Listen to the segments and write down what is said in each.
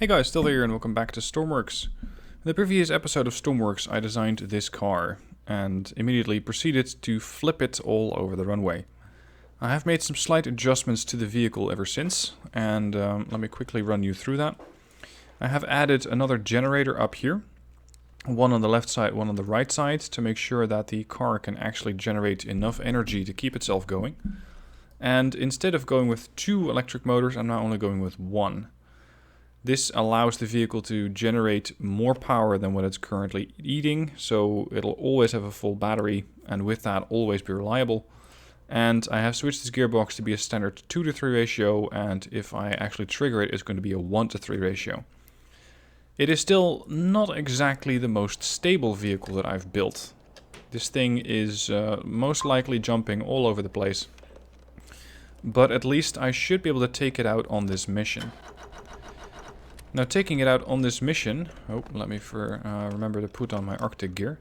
Hey guys, still here and welcome back to Stormworks. In the previous episode of Stormworks I designed this car and immediately proceeded to flip it all over the runway. I have made some slight adjustments to the vehicle ever since, and let me quickly run you through that. I have added another generator up here, one on the left side, one on the right side, to make sure that the car can actually generate enough energy to keep itself going. And instead of going with 2 electric motors, I'm now only going with 1. This allows the vehicle to generate more power than what it's currently eating, so it'll always have a full battery, and with that always be reliable. And I have switched this gearbox to be a standard 2:3 ratio, and if I actually trigger it, it's going to be a 1:3 ratio. It is still not exactly the most stable vehicle that I've built. This thing is most likely jumping all over the place. But at least I should be able to take it out on this mission. Now, taking it out on this mission... Oh, let me remember to put on my Arctic gear.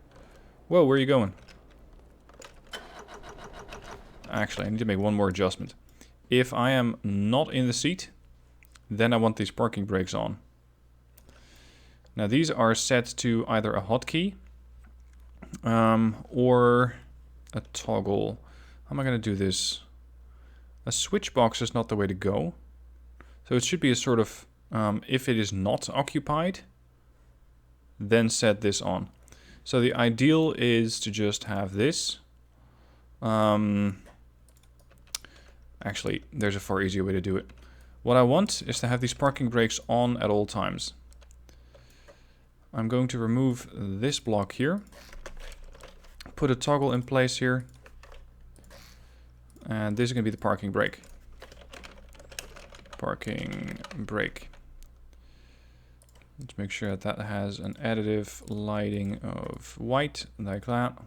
Whoa, where are you going? Actually, I need to make one more adjustment. If I am not in the seat, then I want these parking brakes on. Now, these are set to either a hotkey or a toggle. How am I going to do this? A switch box is not the way to go. So it should be a sort of... if it is not occupied, then set this on. So the ideal is to just have this. Actually, there's a far easier way to do it. What I want is to have these parking brakes on at all times. I'm going to remove this block here. Put a toggle in place here. And this is going to be the parking brake. Parking brake. Let's make sure that that has an additive lighting of white, like that.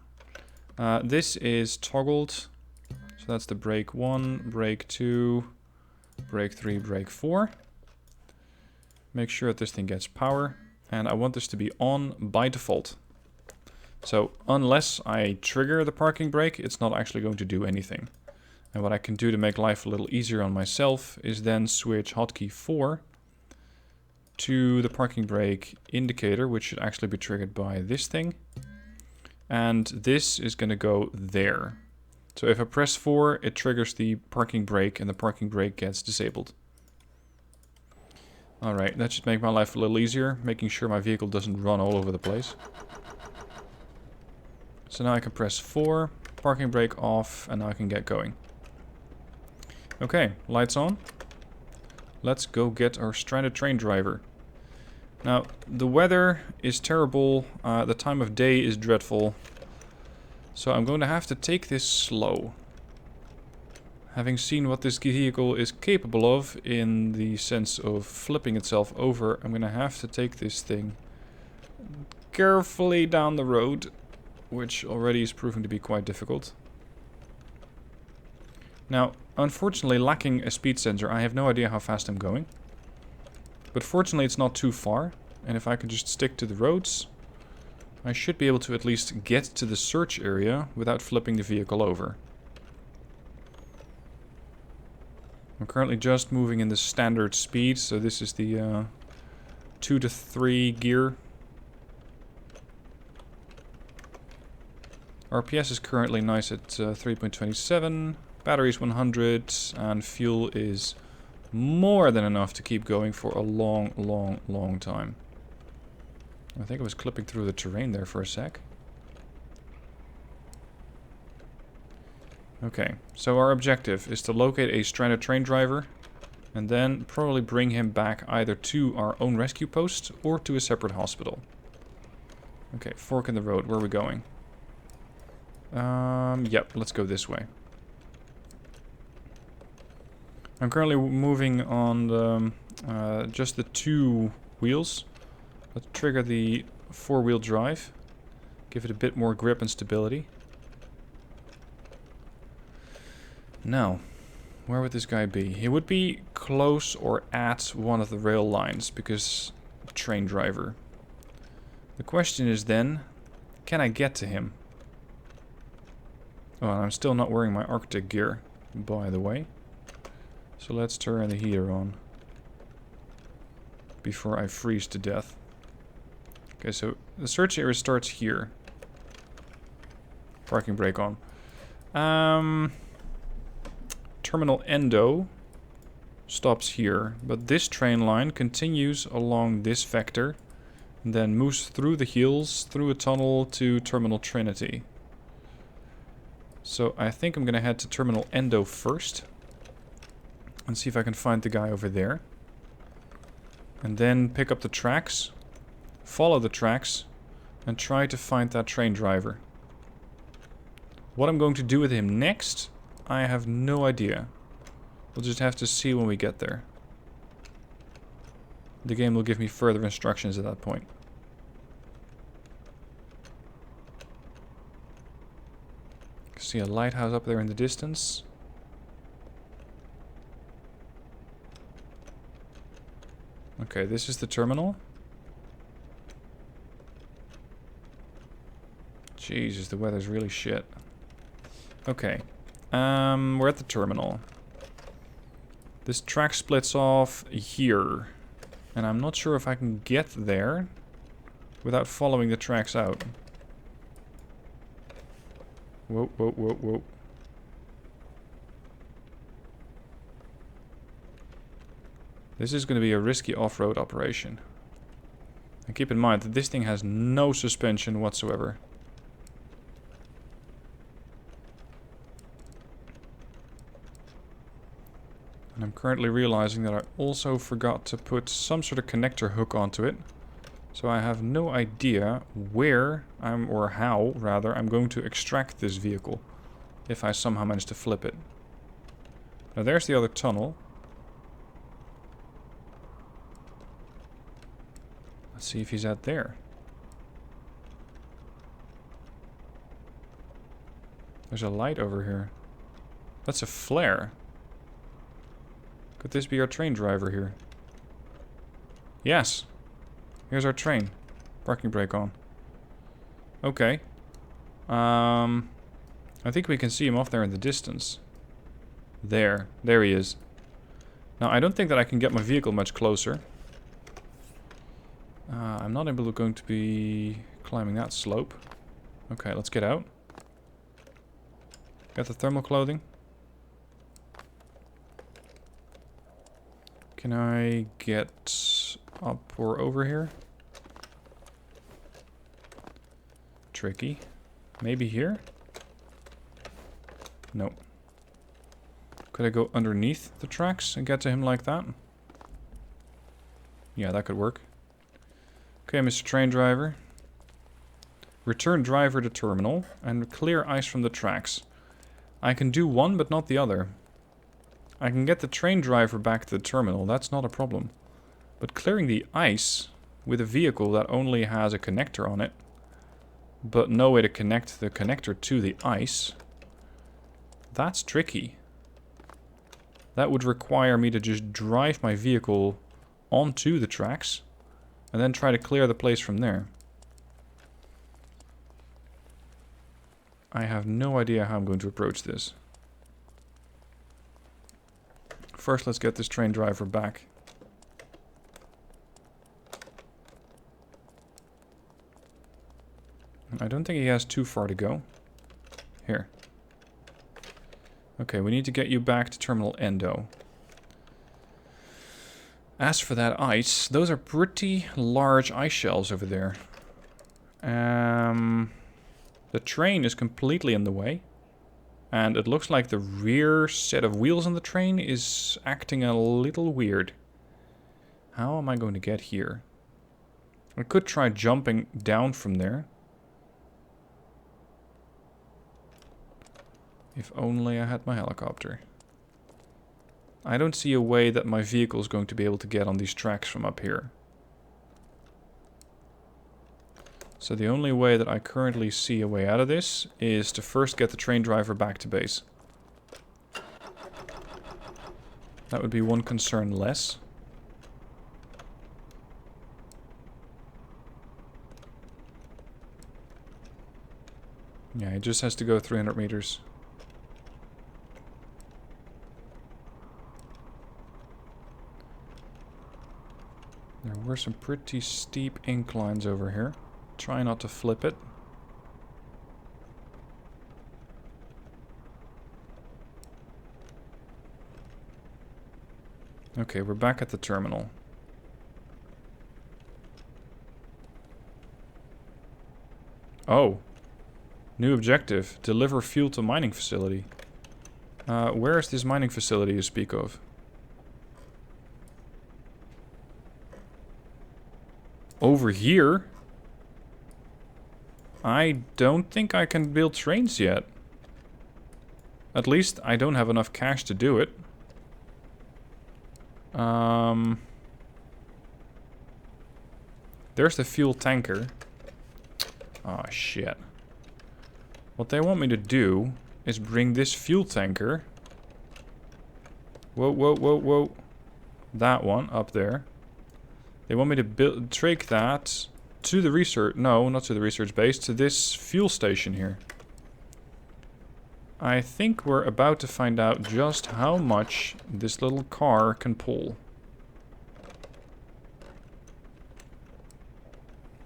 This is toggled. So that's the brake 1, brake 2, brake 3, brake 4. Make sure that this thing gets power. And I want this to be on by default. So unless I trigger the parking brake, it's not actually going to do anything. And what I can do to make life a little easier on myself is then switch hotkey 4 to the parking brake indicator, which should actually be triggered by this thing. And this is going to go there. So if I press 4, it triggers the parking brake and the parking brake gets disabled. Alright, that should make my life a little easier, making sure my vehicle doesn't run all over the place. So now I can press 4, parking brake off, and now I can get going. Okay, lights on. Let's go get our stranded train driver. Now, the weather is terrible, the time of day is dreadful, so I'm going to have to take this slow. Having seen what this vehicle is capable of in the sense of flipping itself over, I'm going to have to take this thing carefully down the road, which already is proving to be quite difficult. Now, unfortunately, lacking a speed sensor, I have no idea how fast I'm going. But fortunately, it's not too far. And if I can just stick to the roads, I should be able to at least get to the search area without flipping the vehicle over. I'm currently just moving in the standard speed, so this is the 2 to 3 gear. RPS is currently nice at 3.27. Battery is 100, and fuel is more than enough to keep going for a long time. I think I was clipping through the terrain there for a sec. Okay, so our objective is to locate a stranded train driver and then probably bring him back either to our own rescue post or to a separate hospital. Okay, fork in the road. Where are we going? Yep, let's go this way. I'm currently moving on the, just the 2 wheels. Let's trigger the 4-wheel drive. Give it a bit more grip and stability. Now, where would this guy be? He would be close or at one of the rail lines, because train driver. The question is then, can I get to him? Oh, and I'm still not wearing my Arctic gear, by the way. So let's turn the heater on. before I freeze to death. Okay, so the search area starts here. Parking brake on. Terminal Endo stops here, but this train line continues along this vector, and then moves through the hills, through a tunnel to Terminal Trinity. So I think I'm gonna head to Terminal Endo first, and see if I can find the guy over there. And then pick up the tracks, follow the tracks, and try to find that train driver. What I'm going to do with him next, I have no idea. We'll just have to see when we get there. The game will give me further instructions at that point. See a lighthouse up there in the distance. Okay, this is the terminal. Jesus, the weather's really shit. Okay. We're at the terminal. This track splits off here. And I'm not sure if I can get there without following the tracks out. Whoa, whoa, whoa, whoa. This is going to be a risky off-road operation. And keep in mind that this thing has no suspension whatsoever. And I'm currently realizing that I also forgot to put some sort of connector hook onto it. So I have no idea where or how rather, I'm going to extract this vehicle. If I somehow manage to flip it. Now there's the other tunnel. Let's see if he's out there. There's a light over here. That's a flare. Could this be our train driver here? Yes. Here's our train. Parking brake on. Okay. I think we can see him off there in the distance. There. There he is. Now, I don't think that I can get my vehicle much closer. I'm not going to be climbing that slope. Okay, let's get out. Got the thermal clothing. Can I get up or over here? Tricky. Maybe here? Nope. Could I go underneath the tracks and get to him like that? Yeah, that could work. Okay, Mr. Train Driver. Return driver to terminal and clear ice from the tracks. I can do one, but not the other. I can get the train driver back to the terminal, that's not a problem. But clearing the ice with a vehicle that only has a connector on it, but no way to connect the connector to the ice, that's tricky. That would require me to just drive my vehicle onto the tracks and then try to clear the place from there. I have no idea how I'm going to approach this. First, let's get this train driver back. I don't think he has too far to go. Here. Okay, we need to get you back to Terminal Endo. As for that ice, those are pretty large ice shelves over there. The train is completely in the way. And it looks like the rear set of wheels on the train is acting a little weird. How am I going to get here? I could try jumping down from there. If only I had my helicopter. I don't see a way that my vehicle is going to be able to get on these tracks from up here. So the only way that I currently see a way out of this is to first get the train driver back to base. That would be one concern less. Yeah, it just has to go 300 meters. There were some pretty steep inclines over here. Try not to flip it. Okay, we're back at the terminal. Oh. New objective. Deliver fuel to mining facility. Where is this mining facility you speak of? Over here? I don't think I can build trains yet. At least I don't have enough cash to do it. There's the fuel tanker. Oh shit. What they want me to do is bring this fuel tanker. Whoa, whoa, whoa, whoa. That one up there. They want me to take that to the research... No, not to the research base. To this fuel station here. I think we're about to find out just how much this little car can pull.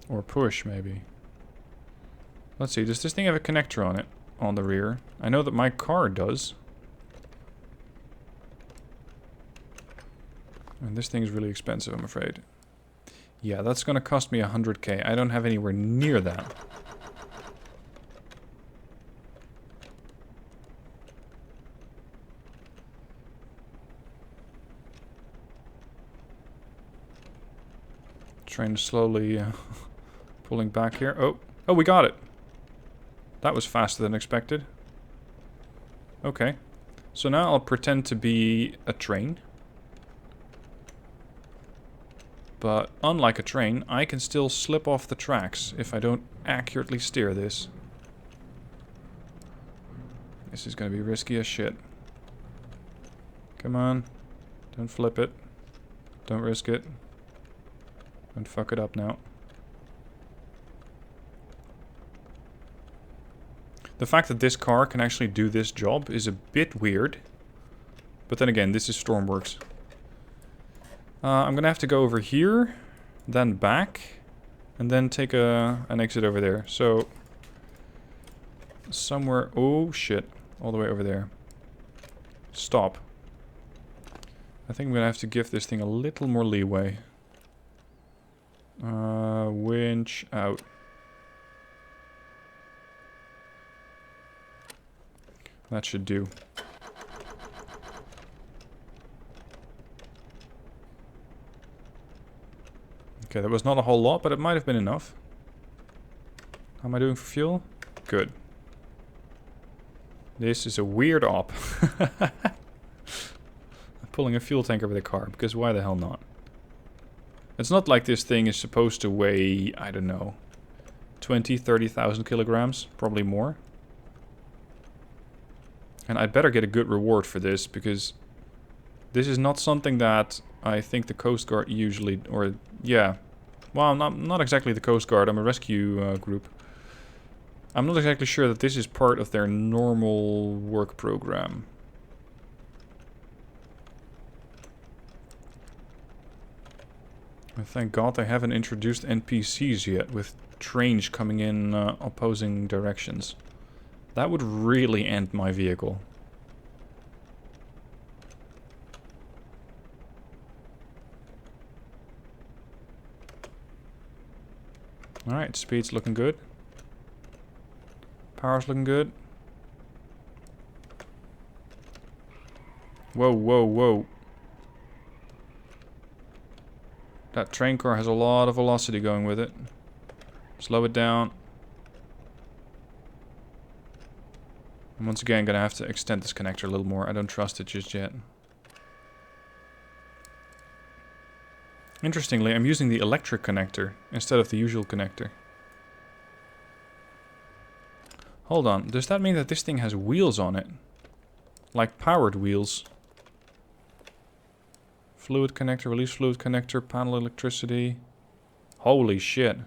Or push, maybe. Let's see, does this thing have a connector on it? On the rear? I know that my car does. And this thing is really expensive, I'm afraid. Yeah, that's gonna cost me 100k. I don't have anywhere near that. Train slowly pulling back here. Oh, we got it. That was faster than expected. Okay. So now I'll pretend to be a train. But unlike a train, I can still slip off the tracks if I don't accurately steer this. This is going to be risky as shit. Come on. Don't flip it. Don't risk it. Don't fuck it up now. The fact that this car can actually do this job is a bit weird. But then again, this is Stormworks. I'm gonna have to go over here, then back, and then take an exit over there. So, somewhere... Oh, shit. All the way over there. Stop. I think I'm gonna have to give this thing a little more leeway. Winch out. That should do. Okay, that was not a whole lot, but it might have been enough. How am I doing for fuel? Good. This is a weird op. I'm pulling a fuel tank over the car, because why the hell not? It's not like this thing is supposed to weigh, I don't know, 20, 30,000 kilograms, probably more. And I'd better get a good reward for this, because this is not something that I think the Coast Guard usually, or yeah, well, not exactly the Coast Guard, I'm a rescue group. I'm not exactly sure that this is part of their normal work program. And thank God they haven't introduced NPCs yet, with trains coming in opposing directions. That would really end my vehicle. Alright, speed's looking good. Power's looking good. Whoa, whoa, whoa. That train car has a lot of velocity going with it. Slow it down. And once again, gonna have to extend this connector a little more. I don't trust it just yet. Interestingly, I'm using the electric connector instead of the usual connector. Hold on, does that mean that this thing has wheels on it? Like powered wheels? Fluid connector, release fluid connector, panel electricity. Holy shit.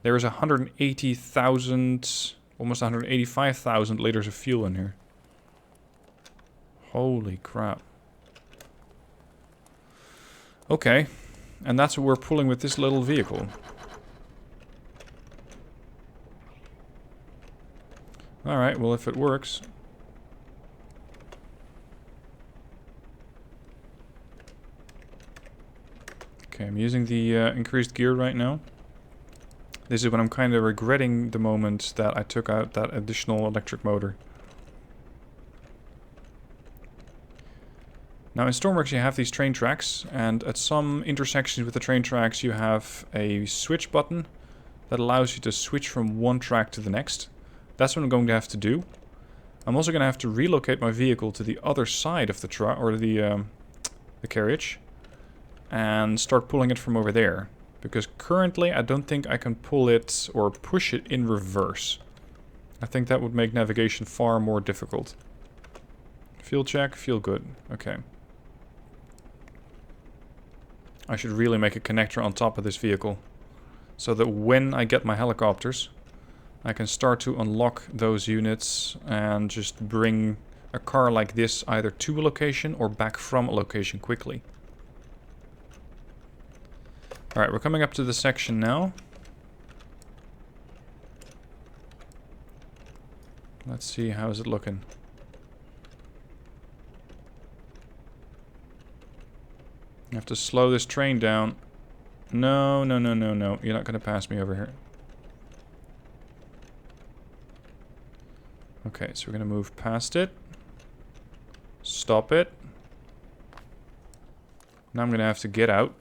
There is 180,000, almost 185,000 liters of fuel in here. Holy crap. Okay, And that's what we're pulling with this little vehicle. Alright, well if it works. Okay, I'm using the increased gear right now. This is when I'm kind of regretting the moment that I took out that additional electric motor. Now in Stormworks you have these train tracks, and at some intersections with the train tracks you have a switch button that allows you to switch from one track to the next. That's what I'm going to have to do. I'm also going to have to relocate my vehicle to the other side of the truck, or the carriage, and start pulling it from over there. Because currently I don't think I can pull it or push it in reverse. I think that would make navigation far more difficult. Fuel check, feel good. Okay. I should really make a connector on top of this vehicle, so that when I get my helicopters, I can start to unlock those units and just bring a car like this either to a location or back from a location quickly. Alright, we're coming up to the section now. Let's see, how's it looking? I have to slow this train down. No, no, no, no, no. You're not going to pass me over here. Okay, so we're going to move past it. Stop it. Now I'm going to have to get out.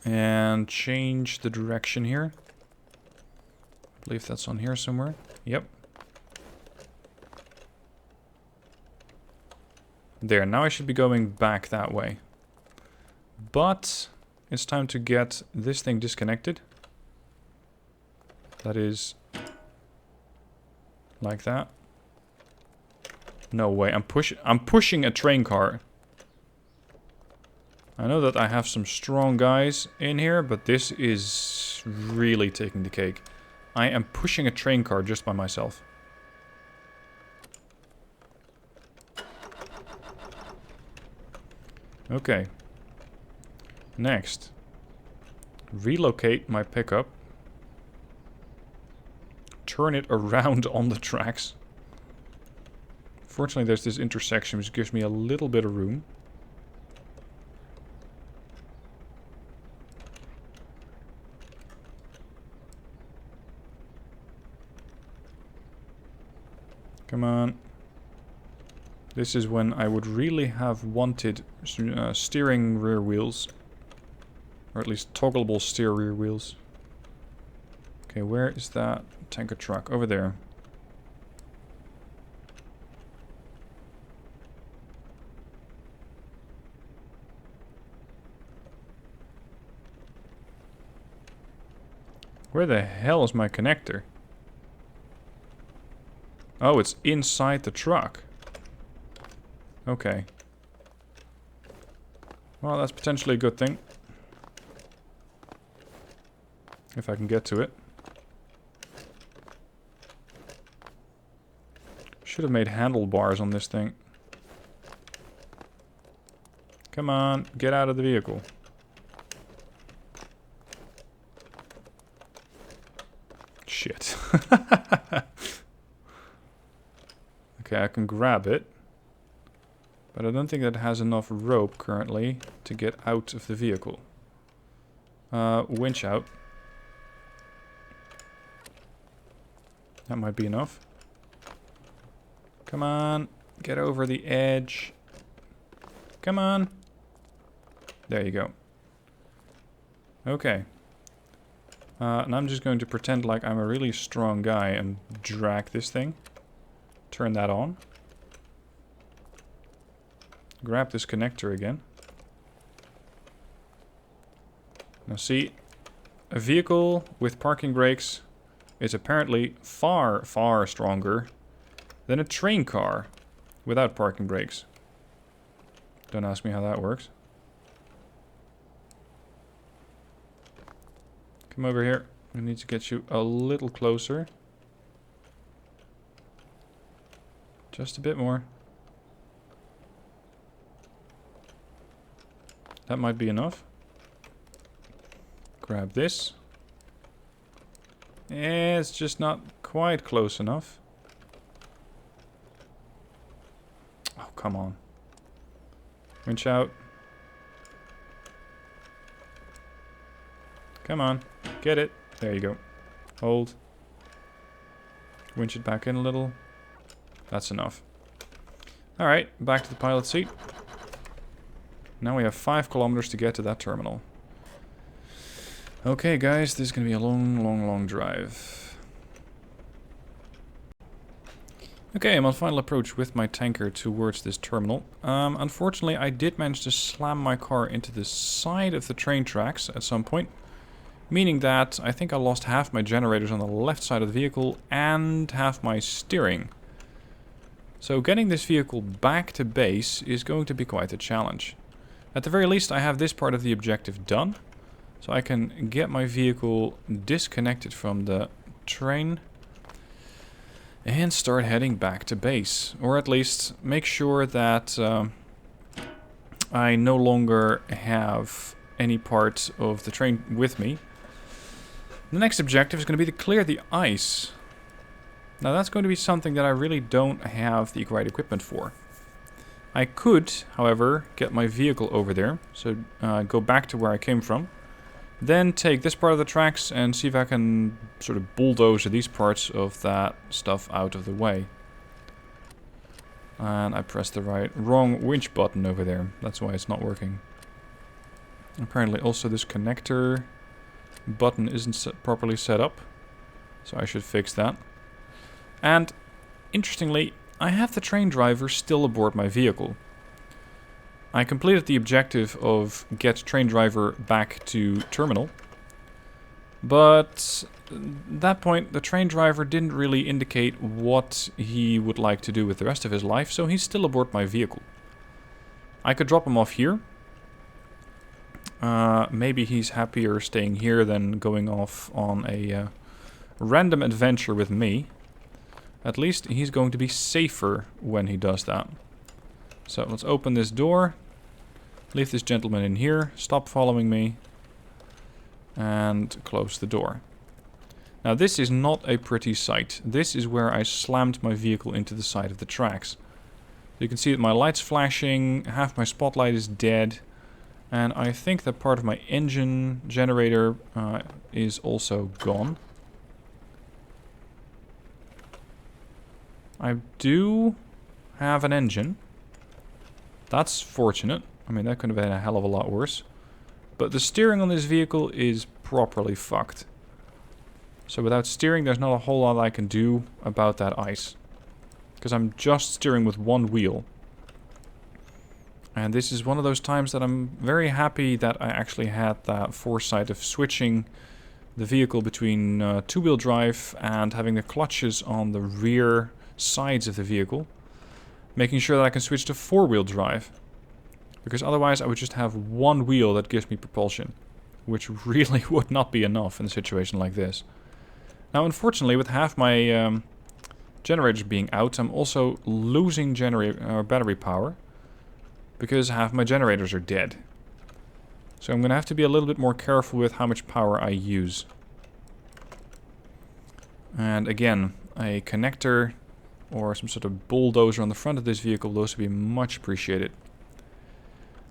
And change the direction here. I believe that's on here somewhere. Yep. There, now I should be going back that way. But it's time to get this thing disconnected. That is like that. No way, I'm pushing a train car. I know that I have some strong guys in here, but this is really taking the cake. I am pushing a train car just by myself. Okay. Next. Relocate my pickup. Turn it around on the tracks. Fortunately, there's this intersection which gives me a little bit of room. Come on. This is when I would really have wanted steering rear wheels. Or at least toggleable steer rear wheels. Okay, where is that tanker truck? Over there. Where the hell is my connector? Oh, it's inside the truck. Okay. Well, that's potentially a good thing. If I can get to it. Should have made handlebars on this thing. Come on, get out of the vehicle. Shit. Okay, I can grab it. But I don't think that has enough rope currently to get out of the vehicle. Winch out. That might be enough. Come on, get over the edge. Come on. There you go. Okay. And I'm just going to pretend like I'm a really strong guy and drag this thing. Turn that on. Grab this connector again. Now see, a vehicle with parking brakes is apparently far, far stronger than a train car without parking brakes. Don't ask me how that works. Come over here. I need to get you a little closer. Just a bit more. That might be enough. Grab this. It's just not quite close enough. Oh, come on. Winch out. Come on. Get it. There you go. Hold. Winch it back in a little. That's enough. Alright, back to the pilot seat. Now we have 5 kilometers to get to that terminal. Okay, guys, this is going to be a long drive. Okay, I'm on final approach with my tanker towards this terminal. Unfortunately, I did manage to slam my car into the side of the train tracks at some point. Meaning that I think I lost half my generators on the left side of the vehicle and half my steering. So getting this vehicle back to base is going to be quite a challenge. At the very least, I have this part of the objective done. So I can get my vehicle disconnected from the train and start heading back to base. Or at least make sure that I no longer have any part of the train with me. The next objective is going to be to clear the ice. Now that's going to be something that I really don't have the right equipment for. I could, however, get my vehicle over there. So go back to where I came from. Then take this part of the tracks and see if I can sort of bulldoze these parts of that stuff out of the way. And I pressed the wrong winch button over there. That's why it's not working. Apparently also this connector button isn't properly set up. So I should fix that. And interestingly, I have the train driver still aboard my vehicle. I completed the objective of get train driver back to terminal. But at that point, the train driver didn't really indicate what he would like to do with the rest of his life, so he's still aboard my vehicle. I could drop him off here. Maybe he's happier staying here than going off on a random adventure with me. At least he's going to be safer when he does that. So let's open this door. Leave this gentleman in here. Stop following me. And close the door. Now this is not a pretty sight. This is where I slammed my vehicle into the side of the tracks. You can see that my light's flashing. Half my spotlight is dead. And I think that part of my engine generator is also gone. I do have an engine. That's fortunate. I mean, that could have been a hell of a lot worse. But the steering on this vehicle is properly fucked. So without steering, there's not a whole lot I can do about that ice. Because I'm just steering with one wheel. And this is one of those times that I'm very happy that I actually had that foresight of switching the vehicle between two-wheel drive and having the clutches on the rear sides of the vehicle. Making sure that I can switch to four-wheel drive. Because otherwise I would just have one wheel that gives me propulsion. Which really would not be enough in a situation like this. Now unfortunately with half my generators being out, I'm also losing battery power. Because half my generators are dead. So I'm going to have to be a little bit more careful with how much power I use. And again, a connector or some sort of bulldozer on the front of this vehicle will also be much appreciated.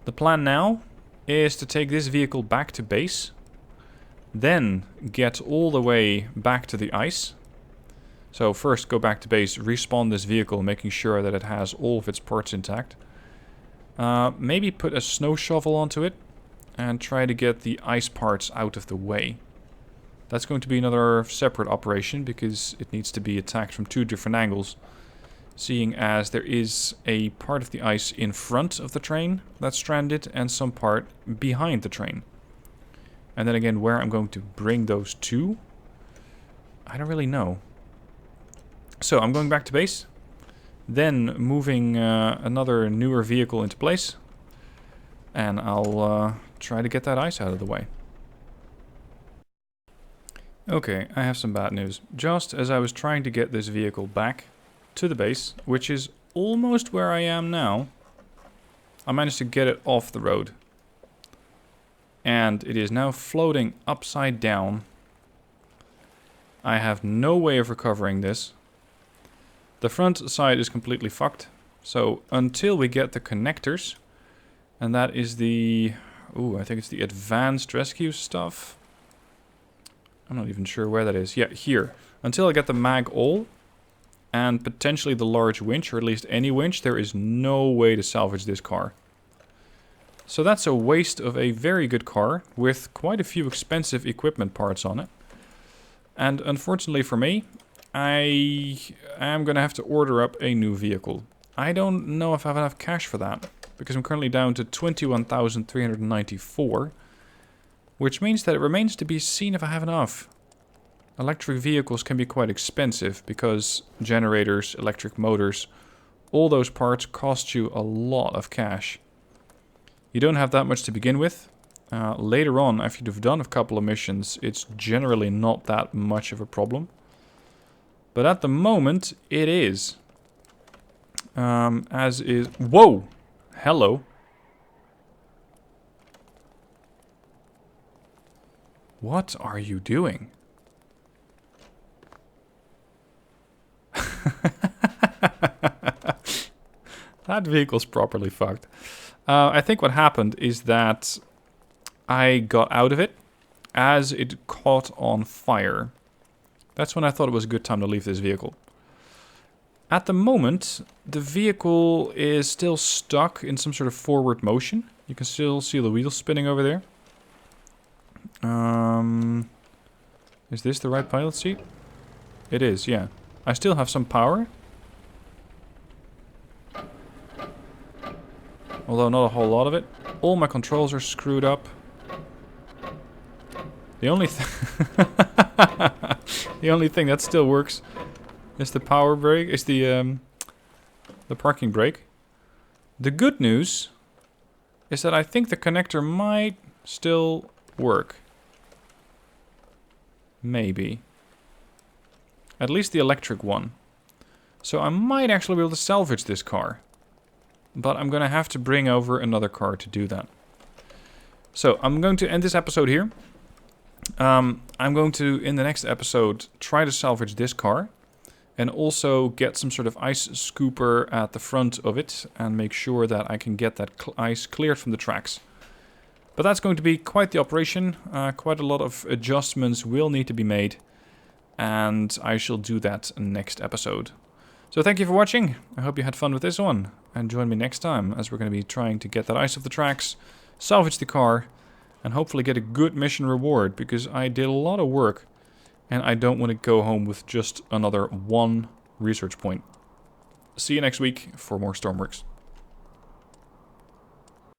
The plan now is to take this vehicle back to base. Then get all the way back to the ice. So first go back to base, respawn this vehicle, making sure that it has all of its parts intact. Maybe put a snow shovel onto it and try to get the ice parts out of the way. That's going to be another separate operation because it needs to be attacked from two different angles. Seeing as there is a part of the ice in front of the train that's stranded and some part behind the train. And then again, where I'm going to bring those to, I don't really know. So I'm going back to base. Then moving another newer vehicle into place. And I'll try to get that ice out of the way. Okay, I have some bad news. Just as I was trying to get this vehicle back to the base, which is almost where I am now, I managed to get it off the road. and it is now floating upside down. I have no way of recovering this. The front side is completely fucked. So until we get the connectors, and that is the... Ooh, I think it's the advanced rescue stuff. I'm not even sure where that is. Yeah, here. Until I get the mag all, and potentially the large winch, or at least any winch, there is no way to salvage this car. So that's a waste of a very good car, with quite a few expensive equipment parts on it. And unfortunately for me, I am going to have to order up a new vehicle. I don't know if I have enough cash for that, because I'm currently down to 21,394, which means that it remains to be seen if I have enough. Electric vehicles can be quite expensive, because generators, electric motors, all those parts cost you a lot of cash. You don't have that much to begin with. Later on, after you've done a couple of missions, it's generally not that much of a problem. But at the moment, it is. As is... Whoa! Hello. What are you doing? That vehicle's properly fucked. I think what happened is that I got out of it as it caught on fire. That's when I thought it was a good time to leave this vehicle. At the moment, the vehicle is still stuck in some sort of forward motion. You can still see the wheels spinning over there. Is this the right pilot seat? It is, yeah. I still have some power. Although not a whole lot of it. All my controls are screwed up. The only the only thing that still works is the power brake, is the parking brake. The good news is that I think the connector might still work. Maybe. At least the electric one. So I might actually be able to salvage this car. But I'm going to have to bring over another car to do that. So I'm going to end this episode here. I'm going to, in the next episode, try to salvage this car. And also get some sort of ice scooper at the front of it. And make sure that I can get that ice cleared from the tracks. But that's going to be quite the operation. Quite a lot of adjustments will need to be made. And I shall do that next episode. So thank you for watching. I hope you had fun with this one. And join me next time as we're going to be trying to get that ice off the tracks, salvage the car, and hopefully get a good mission reward, because I did a lot of work and I don't want to go home with just another one research point. See you next week for more Stormworks.